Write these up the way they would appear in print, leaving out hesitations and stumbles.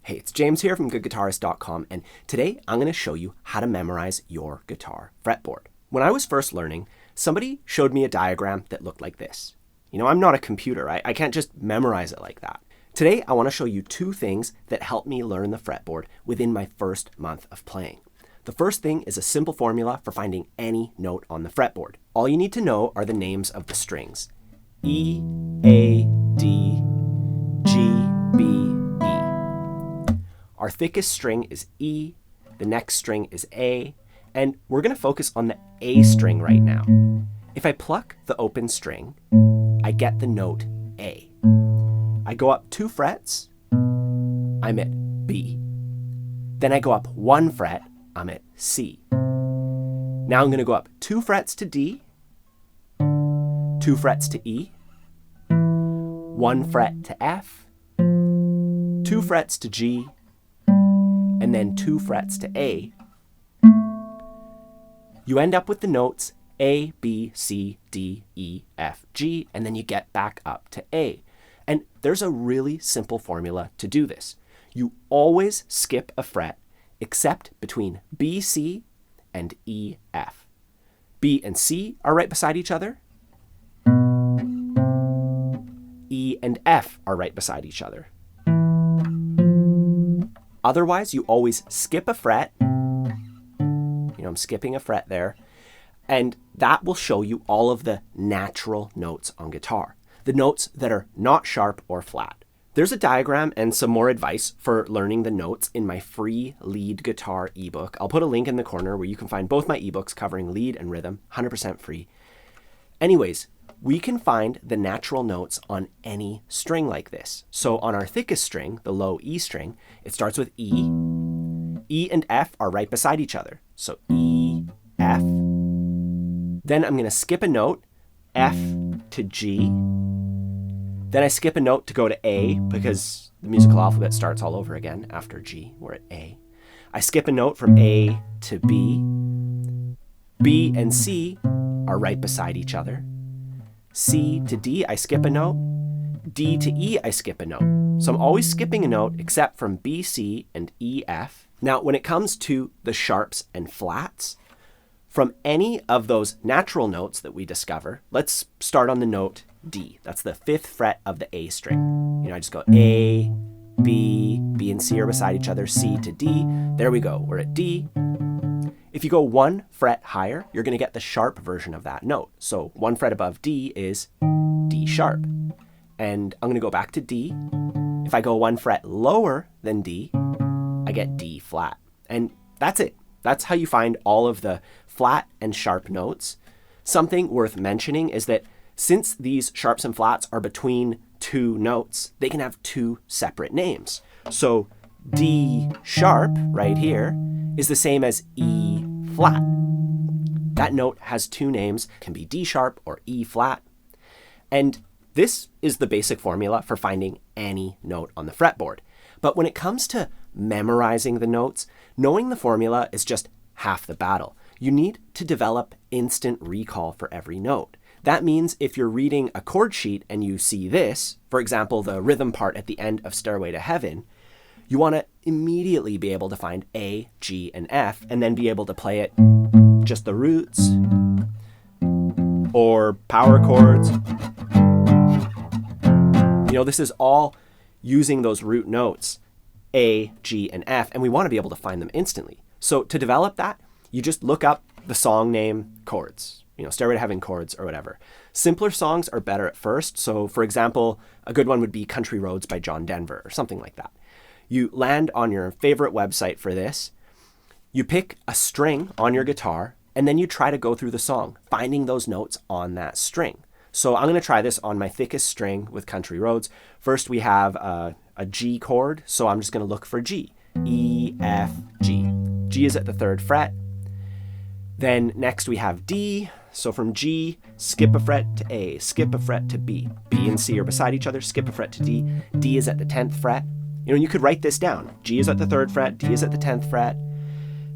Hey, it's James here from GoodGuitarist.com, and today I'm going to show you how to memorize your guitar fretboard. When I was first learning, somebody showed me a diagram that looked like this. You know, I'm not a computer. I can't just memorize it like that. Today, I want to show you two things that helped me learn the fretboard within my first month of playing. The first thing is a simple formula for finding any note on the fretboard. All you need to know are the names of the strings. E, A, D, G, B, E. Our thickest string is E, the next string is A, and we're going to focus on the A string right now. If I pluck the open string, I get the note A. I go up 2 frets, I'm at B. Then I go up 1 fret, I'm at C. Now I'm going to go up 2 frets to D, 2 frets to E, 1 fret to F, 2 frets to G, and then 2 frets to A. You end up with the notes A, B, C, D, E, F, G, and then you get back up to A. And there's a really simple formula to do this. You always skip a fret except between B, C, and E, F. B and C are right beside each other. E and F are right beside each other. Otherwise, you always skip a fret. You know, I'm skipping a fret there. And that will show you all of the natural notes on guitar. The notes that are not sharp or flat. There's a diagram and some more advice for learning the notes in my free lead guitar ebook. I'll put a link in the corner where you can find both my ebooks covering lead and rhythm, 100% free. Anyways, we can find the natural notes on any string like this. So on our thickest string, the low E string, it starts with E. E and F are right beside each other. So E, F. Then I'm going to skip a note, F to G. Then I skip a note to go to A because the musical alphabet starts all over again after G. We're at A. I skip a note from A to B. B and C are right beside each other. C to D, I skip a note. D to E, I skip a note. So I'm always skipping a note except from B, C, and E, F. Now, when it comes to the sharps and flats, from any of those natural notes that we discover, let's start on the note D. That's the 5th fret of the A string. You know, I just go A, B, B and C are beside each other, C to D. There we go, we're at D. If you go 1 fret higher, you're going to get the sharp version of that note. So 1 fret above D is D sharp. And I'm going to go back to D. If I go 1 fret lower than D, I get D flat. And that's it. That's how you find all of the flat and sharp notes. Something worth mentioning is that since these sharps and flats are between 2 notes, they can have 2 separate names. So D sharp right here is the same as E flat. That note has 2 names, can be D sharp or E flat. And this is the basic formula for finding any note on the fretboard. But when it comes to memorizing the notes, knowing the formula is just half the battle. You need to develop instant recall for every note. That means if you're reading a chord sheet and you see this, for example, the rhythm part at the end of Stairway to Heaven, you want to immediately be able to find A, G, and F, and then be able to play it just the roots or power chords. You know, this is all using those root notes, A, G, and F, and we want to be able to find them instantly. So to develop that, you just look up the song name chords, you know, Stairway to Heaven chords or whatever. Simpler songs are better at first. So for example, a good one would be Country Roads by John Denver or something like that. You land on your favorite website for this. You pick a string on your guitar, and then you try to go through the song, finding those notes on that string. So I'm going to try this on my thickest string with Country Roads. First, we have a G chord, so I'm just going to look for G. E, F, G. G is at the 3rd fret. Then next we have D. So from G, skip a fret to A, skip a fret to B. B and C are beside each other, skip a fret to D. D is at the 10th fret. You know, you could write this down. G is at the 3rd fret, D is at the 10th fret.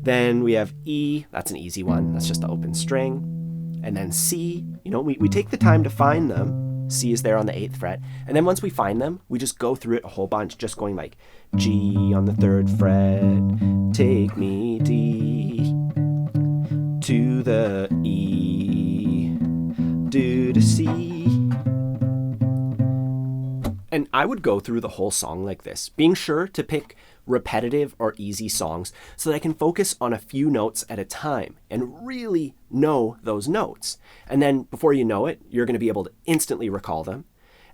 Then we have E, that's an easy one. That's just the open string. And then C, you know, we take the time to find them. C is there on the 8th fret. And then once we find them, we just go through it a whole bunch, just going like G on the 3rd fret, take me D, to the E, do to C. And I would go through the whole song like this, being sure to pick repetitive or easy songs so that I can focus on a few notes at a time and really know those notes. And then before you know it, you're going to be able to instantly recall them.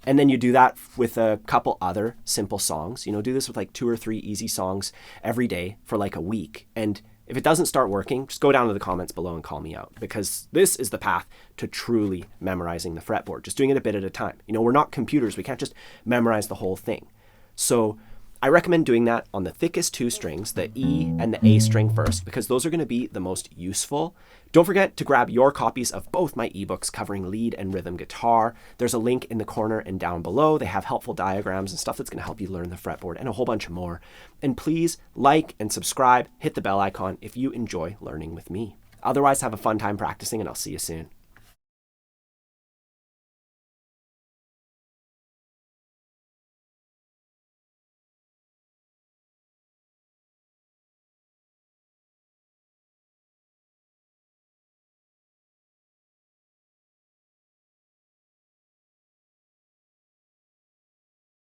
And then you do that with a couple other simple songs. You know, do this with like 2 or 3 easy songs every day for like a week. And if it doesn't start working, just go down to the comments below and call me out, because this is the path to truly memorizing the fretboard, just doing it a bit at a time. You know, we're not computers. We can't just memorize the whole thing. So I recommend doing that on the thickest 2 strings, the E and the A string first, because those are going to be the most useful. Don't forget to grab your copies of both my ebooks covering lead and rhythm guitar. There's a link in the corner and down below. They have helpful diagrams and stuff that's going to help you learn the fretboard and a whole bunch more. And please like and subscribe, hit the bell icon if you enjoy learning with me. Otherwise, have a fun time practicing, and I'll see you soon.